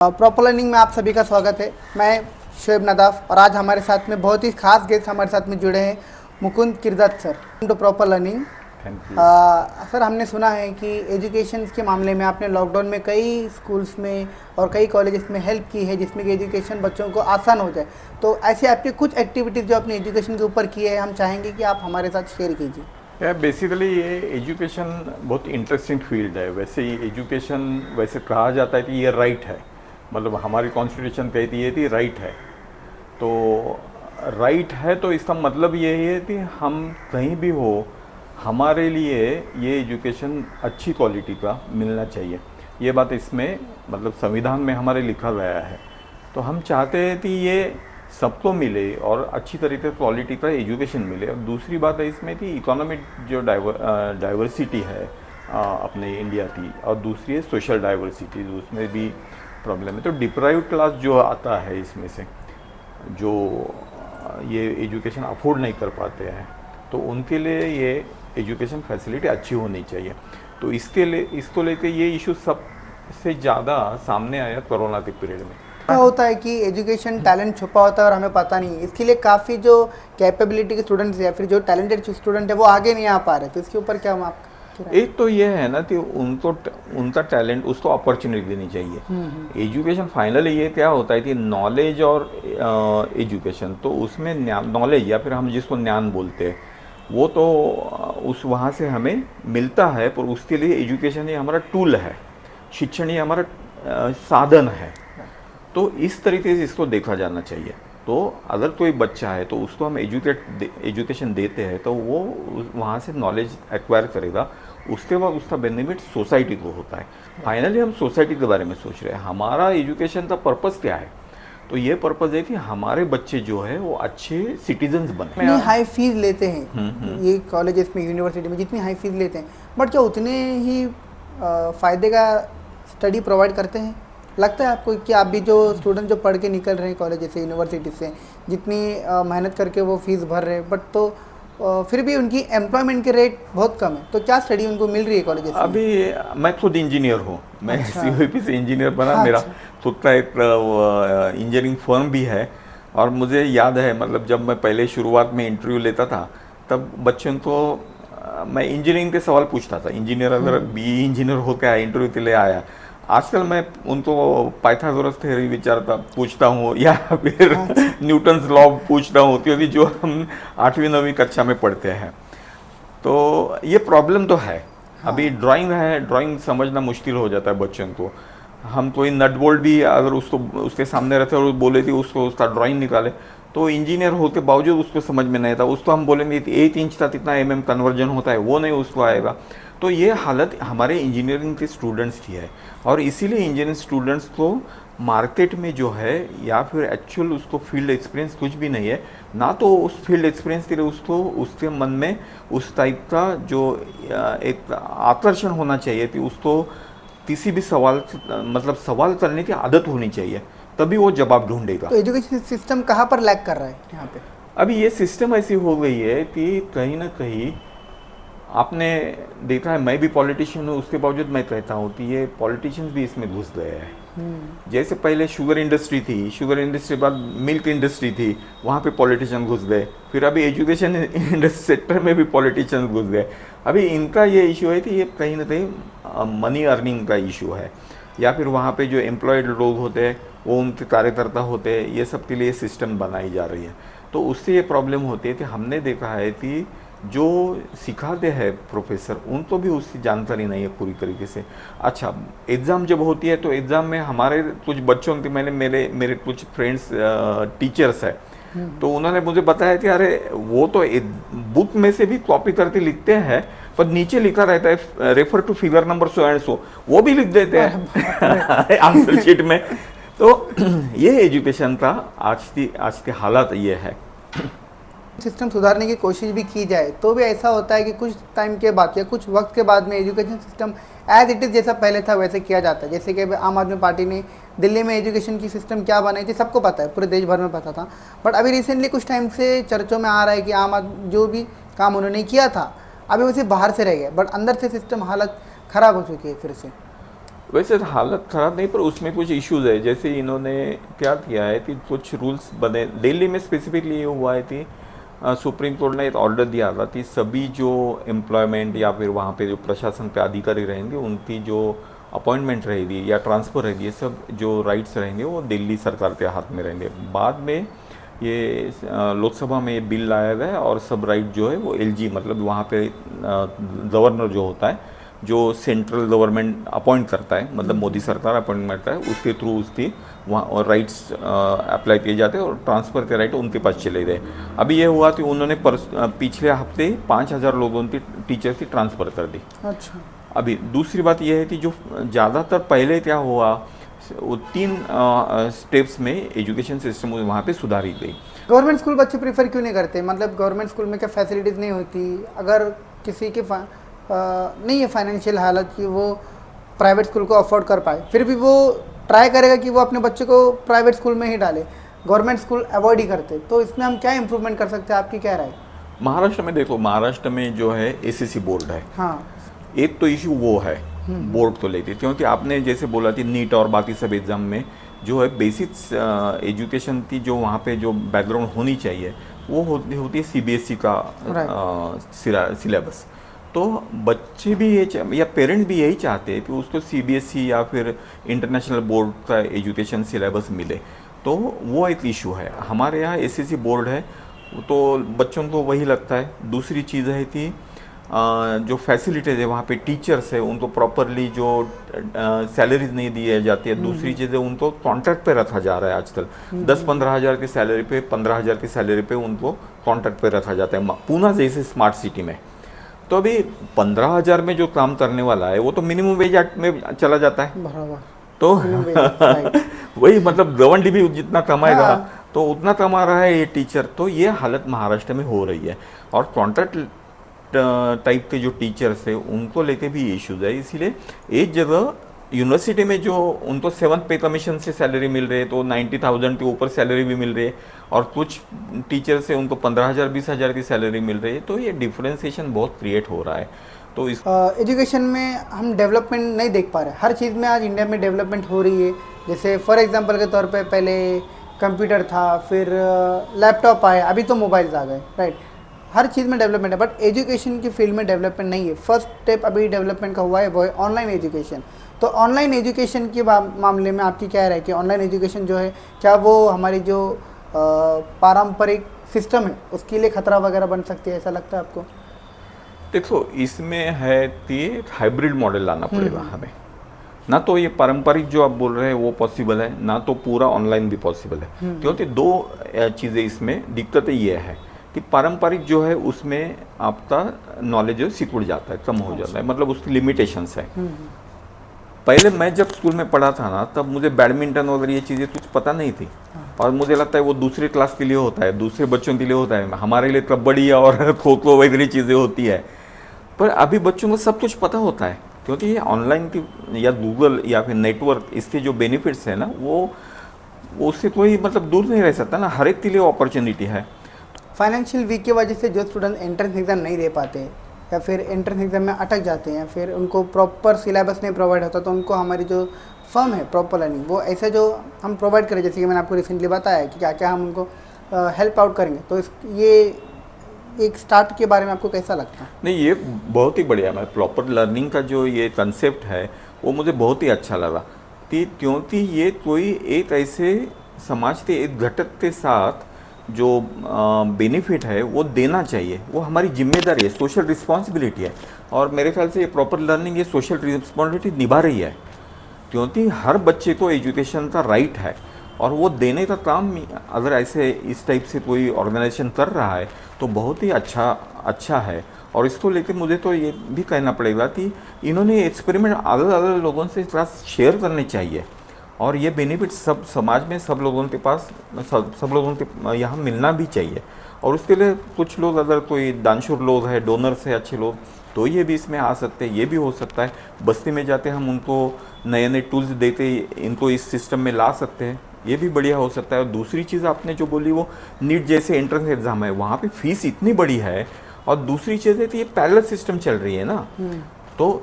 Proper learning में आप सभी का स्वागत है। मैं शोएब नदाफ और आज हमारे साथ में बहुत ही खास गेस्ट हमारे साथ में जुड़े हैं Mukund Kirdat sir to proper learning. Thank you. Sir, हमने सुना है कि एजुकेशन के मामले में आपने लॉकडाउन में कई स्कूल्स में और कई कॉलेजेस में हेल्प की है जिसमें कि एजुकेशन बच्चों को आसान हो जाए। तो ऐसे आपकी कुछ एक्टिविटीज़ जो अपने एजुकेशन के ऊपर की है हम चाहेंगे कि आप हमारे साथ शेयर कीजिए। यार बेसिकली ये एजुकेशन बहुत इंटरेस्टिंग फील्ड है। वैसे ही एजुकेशन वैसे कहा जाता है कि ये राइट है, मतलब हमारी कॉन्स्टिट्यूशन कहती है कि राइट है। तो राइट है तो इसका मतलब ये है कि हम कहीं भी हो हमारे लिए ये एजुकेशन अच्छी क्वालिटी का मिलना चाहिए। ये बात इसमें मतलब संविधान में हमारे लिखा गया है। तो हम चाहते हैं कि ये सबको मिले और अच्छी तरीके से क्वालिटी का एजुकेशन मिले। और दूसरी बात है इसमें कि इकोनॉमिक जो डाइवर्सिटी है अपने इंडिया की, और दूसरी है सोशल डाइवर्सिटी, उसमें भी प्रॉब्लम है। तो डिप्राइव्ड क्लास जो आता है इसमें से, जो ये एजुकेशन अफोर्ड नहीं कर पाते हैं, तो उनके लिए ये एजुकेशन फैसिलिटी अच्छी होनी चाहिए। तो इसको लेके ये इशू सबसे ज़्यादा सामने आया कोरोना के पीरियड में। क्या होता है कि एजुकेशन टैलेंट छुपा होता है और हमें पता नहीं। इसके लिए काफ़ी जो कैपेबिलिटी के स्टूडेंट्स या फिर जो टैलेंटेड स्टूडेंट है वो आगे नहीं आ पा रहे। तो इसके ऊपर क्या हम आप एक तो ये है ना कि उनका टैलेंट उसको अपॉर्चुनिटी देनी चाहिए। एजुकेशन फाइनली ये क्या होता है कि नॉलेज और एजुकेशन, तो उसमें नॉलेज या फिर हम जिसको ज्ञान बोलते हैं वो तो उस वहाँ से हमें मिलता है, पर उसके लिए एजुकेशन ही हमारा टूल है, शिक्षण ही हमारा साधन है। तो इस तरीके से इसको देखा जाना चाहिए। तो अगर कोई बच्चा है तो उसको हम एजुकेशन देते हैं तो वो वहाँ से नॉलेज एक्वायर करेगा, उसके बाद उसका बेनिफिट सोसाइटी को होता है। फाइनली हम सोसाइटी के बारे में सोच रहे हैं, हमारा एजुकेशन का पर्पस क्या है। तो ये पर्पस है कि हमारे बच्चे जो है वो अच्छे सिटीजन्स बने। इतनी हाई फीस लेते हैं ये कॉलेजेस में, यूनिवर्सिटी में जितनी हाई फीस लेते हैं, बट क्या उतने ही फ़ायदे का स्टडी प्रोवाइड करते हैं? लगता है आपको कि आप भी जो स्टूडेंट जो पढ़ के निकल रहे हैं कॉलेज से, यूनिवर्सिटी से, जितनी मेहनत करके वो फीस भर रहे हैं, बट तो फिर भी उनकी एम्प्लॉयमेंट के रेट बहुत कम है। तो क्या स्टडी उनको मिल रही है कॉलेज से? अभी मैं खुद इंजीनियर हूँ, मैं COEP से इंजीनियर बना। मेरा खुद का एक इंजीनियरिंग फर्म भी है। और मुझे याद है, मतलब जब मैं पहले शुरुआत में इंटरव्यू लेता था तब बच्चों को मैं इंजीनियरिंग के सवाल पूछता था। इंजीनियर अगर BE इंजीनियर होकर आया, इंटरव्यू के लिए आया, आजकल मैं उनको पाइथागोरस थ्योरी पूछता हूँ या फिर न्यूटन्स लॉ पूछता हूँ, क्योंकि जो हम 8वीं 9वीं कक्षा में पढ़ते हैं। तो ये प्रॉब्लम तो है। अभी ड्राइंग है, ड्राइंग समझना मुश्किल हो जाता है बच्चों को। हम कोई नट बोल्ट भी अगर उसके सामने रहते और बोले थे उसका ड्राइंग निकाले, तो इंजीनियर होते बावजूद उसको समझ में नहीं था। उसको हम बोलेंगे 1 इंच का कितना mm कन्वर्जन होता है, वो नहीं उसको आएगा। तो ये हालत हमारे इंजीनियरिंग के स्टूडेंट्स की है। और इसीलिए इंजीनियरिंग स्टूडेंट्स को मार्केट में जो है या फिर एक्चुअल उसको फील्ड एक्सपीरियंस कुछ भी नहीं है ना, तो उस फील्ड एक्सपीरियंस के लिए उसको उसके मन में उस टाइप का जो एक आकर्षण होना चाहिए कि उसको किसी भी सवाल करने की आदत होनी चाहिए, तभी वो जवाब ढूंढेगा। तो एजुकेशन सिस्टम कहाँ पर लैग कर रहा है यहाँ पे? अभी ये सिस्टम ऐसी हो गई है कि कहीं ना कहीं आपने देखा है, मैं भी पॉलिटिशियन हूँ, उसके बावजूद मैं कहता हूँ कि ये पॉलिटिशियंस भी इसमें घुस गए हैं। जैसे पहले शुगर इंडस्ट्री थी, शुगर इंडस्ट्री बाद मिल्क इंडस्ट्री थी, वहाँ पे पॉलिटिशियन घुस गए। फिर अभी एजुकेशन इंडस्ट्री सेक्टर में भी पॉलिटिशियन घुस गए। अभी इनका ये इशू है कि ये कहीं ना कहीं मनी अर्निंग का इशू है, या फिर वहाँ पे जो एम्प्लॉयड लोग होते हैं वो उनके कार्यकर्ता होते हैं, ये सब के लिए सिस्टम बनाई जा रही है। तो उससे ये प्रॉब्लम होती है कि हमने देखा है कि जो सिखाते हैं प्रोफेसर, उनको भी उसकी जानकारी नहीं है पूरी तरीके से। अच्छा, एग्ज़ाम जब होती है तो एग्ज़ाम में हमारे कुछ बच्चों के, मेरे कुछ फ्रेंड्स टीचर्स हैं, तो उन्होंने मुझे बताया कि अरे वो तो बुक में से भी कॉपी करके लिखते हैं, पर नीचे लिखा रहता है refer to figure number so and so, वो भी लिख देते हैं आंसर शीट में। तो ये एजुकेशन का आज की हालत ये है। सिस्टम सुधारने की कोशिश भी की जाए तो भी ऐसा होता है कि कुछ टाइम के बाद या कुछ वक्त के बाद में education system as it is जैसा पहले था वैसे किया जाता है। जैसे कि आम आदमी पार्टी ने दिल्ली में एजुकेशन की सिस्टम क्या बनाई थी सबको पता है, पूरे देश भर में पता था। बट अभी रिसेंटली कुछ टाइम से चर्चों में आ रहा है कि आम आदमी जो भी काम उन्होंने किया था अभी वैसे बाहर से रह गए, बट अंदर से सिस्टम हालत ख़राब हो चुकी है फिर से। वैसे हालत ख़राब नहीं, पर उसमें कुछ इश्यूज है। जैसे इन्होंने क्या किया है कि कुछ रूल्स बने दिल्ली में, स्पेसिफिकली ये हुआ है कि सुप्रीम कोर्ट ने एक ऑर्डर दिया था कि सभी जो एम्प्लॉयमेंट या फिर वहाँ पे जो प्रशासन पे अधिकारी रहेंगे उनकी जो अपॉइंटमेंट रहेगी या ट्रांसफ़र रहेगी, ये सब जो राइट्स रहेंगे वो दिल्ली सरकार के हाथ में रहेंगे। बाद में ये लोकसभा में ये बिल लाया गया और सब राइट जो है वो एलजी, मतलब वहाँ पे गवर्नर जो होता है, जो सेंट्रल गवर्नमेंट अपॉइंट करता है, मतलब मोदी सरकार अपॉइंट करता है, उसके थ्रू उसकी वहाँ और राइट्स अप्लाई किए जाते हैं और ट्रांसफ़र के राइट उनके पास चले गए। अभी ये हुआ कि उन्होंने पिछले हफ्ते 5000 लोगों की टीचर की ट्रांसफ़र कर दी। अच्छा। अभी दूसरी बात यह है कि जो ज़्यादातर पहले क्या हुआ, वो 3 स्टेप्स में एजुकेशन सिस्टम वहाँ पे सुधारी गई। गवर्नमेंट स्कूल बच्चे प्रीफर क्यों नहीं करते? मतलब गवर्नमेंट स्कूल में क्या फैसिलिटीज़ नहीं होती? अगर किसी के नहीं है फाइनेंशियल हालत कि वो प्राइवेट स्कूल को अफोर्ड कर पाए, फिर भी वो ट्राई करेगा कि वो अपने बच्चे को प्राइवेट स्कूल में ही डाले, गवर्नमेंट स्कूल अवॉइड ही करते। तो इसमें हम क्या इम्प्रूवमेंट कर सकते हैं, आपकी क्या राय? महाराष्ट्र में देखो, महाराष्ट्र में जो है एसएससी बोर्ड है। हाँ, एक तो इशू वो है बोर्ड को लेके, क्योंकि आपने जैसे बोला कि नीट और बाकी सब एग्ज़ाम में जो है बेसिक्स एजुकेशन की जो वहाँ पे जो बैकग्राउंड होनी चाहिए वो होती है सीबीएसई का सिलेबस। तो बच्चे भी ये या पेरेंट्स भी यही चाहते हैं कि उसको सीबीएसई या फिर इंटरनेशनल बोर्ड का एजुकेशन सिलेबस मिले। तो वो एक इशू है। हमारे यहाँ एसएससी बोर्ड है तो बच्चों को वही लगता है। दूसरी चीज़ है कि जो फैसिलिटीज़ है वहाँ पे टीचर्स है उनको प्रॉपरली जो सैलरीज नहीं दी जाती है। दूसरी चीज़ है उनको कॉन्ट्रैक्ट पे रखा जा रहा है आजकल। 10-15 हज़ार की सैलरी पे, 15 हज़ार की सैलरी पे उनको कॉन्ट्रैक्ट पे रखा जाता है, पूना जैसे स्मार्ट सिटी में। तो अभी 15 हज़ार में जो काम करने वाला है वो तो मिनिमम वेज एक्ट में चला जाता है। बराबर। तो वही मतलब गवर्नमेंट भी जितना कमाएगा तो उतना कमा रहा है ये टीचर। तो ये हालत महाराष्ट्र में हो रही है। और कॉन्ट्रैक्ट टाइप के जो टीचर्स है उनको लेके भी इश्यूज है। इसीलिए एक जगह यूनिवर्सिटी में जो उनको 7th पे कमीशन से सैलरी मिल रही है तो 90,000 के ऊपर सैलरी भी मिल रही है, और कुछ टीचर से उनको 15,000 20,000 की सैलरी मिल रही है। तो ये डिफरेंशिएशन बहुत क्रिएट हो रहा है। तो इस एजुकेशन में हम डेवलपमेंट नहीं देख पा रहे। हर चीज़ में आज इंडिया में डेवलपमेंट हो रही है। जैसे फॉर एग्जांपल के तौर पे पहले कंप्यूटर था, फिर लैपटॉप आए, अभी तो मोबाइल्स आ गए, राइट। हर चीज़ में डेवलपमेंट है, बट एजुकेशन की फील्ड में डेवलपमेंट नहीं है। फर्स्ट स्टेप अभी डेवलपमेंट का हुआ है वो है ऑनलाइन एजुकेशन। तो ऑनलाइन एजुकेशन के मामले में आपकी क्या राय है कि ऑनलाइन एजुकेशन जो है क्या वो हमारी जो पारंपरिक सिस्टम है उसके लिए खतरा वगैरह बन सकती है, ऐसा लगता है आपको? देखो, इसमें है कि हाइब्रिड मॉडल लाना पड़ेगा हमें। ना तो ये पारंपरिक जो आप बोल रहे हैं वो पॉसिबल है, ना तो पूरा ऑनलाइन भी पॉसिबल है। क्योंकि 2 चीज़ें इसमें दिक्कतें ये है कि पारंपरिक जो है उसमें आपका नॉलेज जो सिकुड़ जाता है, कम हो जाता है, मतलब उसकी लिमिटेशंस है। पहले मैं जब स्कूल में पढ़ा था ना तब मुझे बैडमिंटन वगैरह ये चीज़ें कुछ पता नहीं थी, और मुझे लगता है वो दूसरे क्लास के लिए होता है, दूसरे बच्चों के लिए होता है। हमारे लिए कबड्डी और खो खो वगैरह चीज़ें होती है। पर अभी बच्चों को सब कुछ पता होता है, क्योंकि ये ऑनलाइन की या गूगल या फिर नेटवर्क, इसके जो बेनिफिट्स हैं ना वो उससे कोई मतलब दूर नहीं रह सकता ना, हर एक के लिए अपॉर्चुनिटी है। फाइनेंशियल वीक की वजह से जो स्टूडेंट एंट्रेंस एग्ज़ाम नहीं दे पाते या फिर एंट्रेंस एग्ज़ाम में अटक जाते हैं, फिर उनको प्रॉपर सिलेबस नहीं प्रोवाइड होता, तो उनको हमारी जो फर्म है प्रॉपर लर्निंग वो ऐसे जो हम प्रोवाइड करें, जैसे कि मैंने आपको रिसेंटली बताया कि क्या क्या हम उनको हेल्प आउट करेंगे। तो ये एक स्टार्ट के बारे में आपको कैसा लगता है? नहीं, ये बहुत ही बढ़िया है। प्रॉपर लर्निंग का जो ये कंसेप्ट है वो मुझे बहुत ही अच्छा लगा कि क्योंकि ये कोई एक ऐसे समाज के एक घटक के साथ जो बेनिफिट है वो देना चाहिए, वो हमारी जिम्मेदारी है, सोशल रिस्पॉन्सिबिलिटी है। और मेरे ख्याल से ये प्रॉपर लर्निंग ये सोशल रिस्पॉन्सिबिलिटी निभा रही है, क्योंकि हर बच्चे को एजुकेशन का राइट है, और वो देने का काम अगर ऐसे इस टाइप से कोई ऑर्गेनाइजेशन कर रहा है तो बहुत ही अच्छा है। और इसको लेकर मुझे तो ये भी कहना पड़ेगा कि इन्होंने एक्सपेरिमेंट अलग अलग लोगों से साथ शेयर करने चाहिए, और ये बेनिफिट सब समाज में सब लोगों के पास सब लोगों के यहाँ मिलना भी चाहिए। और उसके लिए कुछ लोग, अगर कोई दानशूर लोग हैं, डोनर्स हैं अच्छे लोग, तो ये भी इसमें आ सकते हैं। ये भी हो सकता है बस्ती में जाते हम उनको नए नए टूल्स देते इनको इस सिस्टम में ला सकते हैं, ये भी बढ़िया हो सकता है। और दूसरी चीज़ आपने जो बोली वो नीट जैसे एंट्रेंस एग्ज़ाम है, वहाँ पे फीस इतनी बड़ी है, और दूसरी चीज़ है कि ये पैरेलल सिस्टम चल रही है ना, तो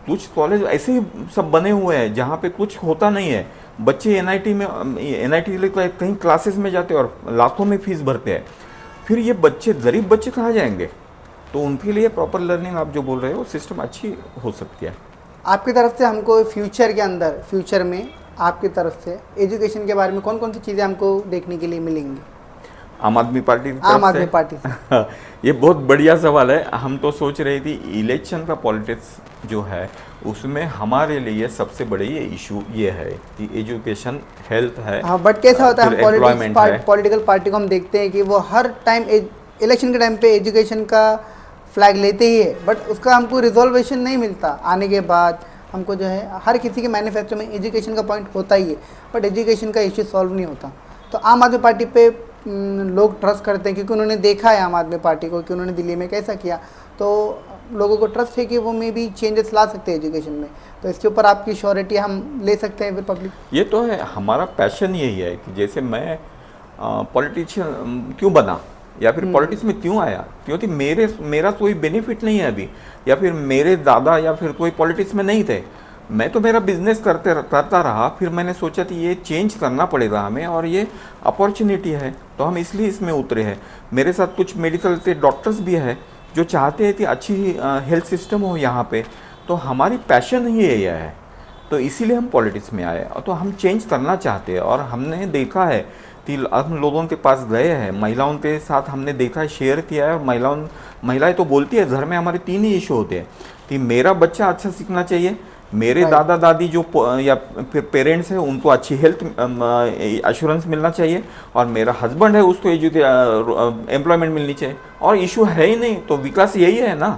कुछ कॉलेज ऐसे ही सब बने हुए हैं जहाँ पे कुछ होता नहीं है। बच्चे एनआईटी में एनआईटी के लिए कहीं क्लासेस में जाते हैं और लाखों में फीस भरते हैं। फिर ये बच्चे, गरीब बच्चे कहाँ जाएंगे? तो उनके लिए प्रॉपर लर्निंग आप जो बोल रहे हो सिस्टम अच्छी हो सकती है। आपकी तरफ से हमको फ्यूचर के अंदर, फ्यूचर में आपकी तरफ से एजुकेशन के बारे में कौन कौन सी चीज़ें हमको देखने के लिए मिलेंगी? आम आदमी पार्टी की तरफ आम आदमी से? पार्टी से। ये बहुत बढ़िया सवाल है। हम तो सोच रहे थी इलेक्शन का पॉलिटिक्स जो है उसमें हमारे लिए सबसे बड़े ये इशू ये है कि एजुकेशन, हेल्थ है। हाँ, बट कैसा होता है, फिर हम employment है। पॉलिटिकल पार्टी को हम देखते हैं कि वो हर टाइम इलेक्शन के टाइम पे एजुकेशन का फ्लैग लेते ही है, बट उसका हमको रिजोल्वेशन नहीं मिलता। आने के बाद हमको जो है हर किसी के मैनिफेस्टो में एजुकेशन का पॉइंट होता ही है, बट एजुकेशन का इश्यू सॉल्व नहीं होता। तो आम आदमी पार्टी पे लोग ट्रस्ट करते हैं क्योंकि उन्होंने देखा है आम आदमी पार्टी को कि उन्होंने दिल्ली में कैसा किया, तो लोगों को ट्रस्ट है कि वो मे भी चेंजेस ला सकते हैं एजुकेशन में। तो इसके ऊपर आपकी श्योरिटी हम ले सकते हैं फिर पब्लिक? ये तो है, हमारा पैशन यही है कि जैसे मैं पॉलिटिशियन क्यों बना या फिर पॉलिटिक्स में क्यों आया, क्योंकि मेरा कोई बेनिफिट नहीं है अभी, या फिर मेरे दादा या फिर कोई पॉलिटिक्स में नहीं थे। मैं तो मेरा बिजनेस करता रहा। फिर मैंने सोचा कि ये चेंज करना पड़ेगा हमें और ये अपॉर्चुनिटी है, तो हम इसलिए इसमें उतरे हैं। मेरे साथ कुछ मेडिकल के डॉक्टर्स भी है जो चाहते हैं कि अच्छी हेल्थ सिस्टम हो यहाँ पे। तो हमारी पैशन ही यही है, तो इसीलिए हम पॉलिटिक्स में आए। तो हम चेंज करना चाहते हैं और हमने देखा है कि हम लोगों के पास गए हैं, महिलाओं के साथ हमने देखा है, शेयर किया है। और महिलाएं तो बोलती है घर में हमारे 3 ही इशू होते हैं कि मेरा बच्चा अच्छा सीखना चाहिए, मेरे दादा दादी जो या फिर पेरेंट्स हैं उनको अच्छी हेल्थ एश्योरेंस मिलना चाहिए, और मेरा हस्बैंड है उसको एम्प्लॉयमेंट मिलनी चाहिए। और इशू है ही नहीं, तो विकास यही है ना।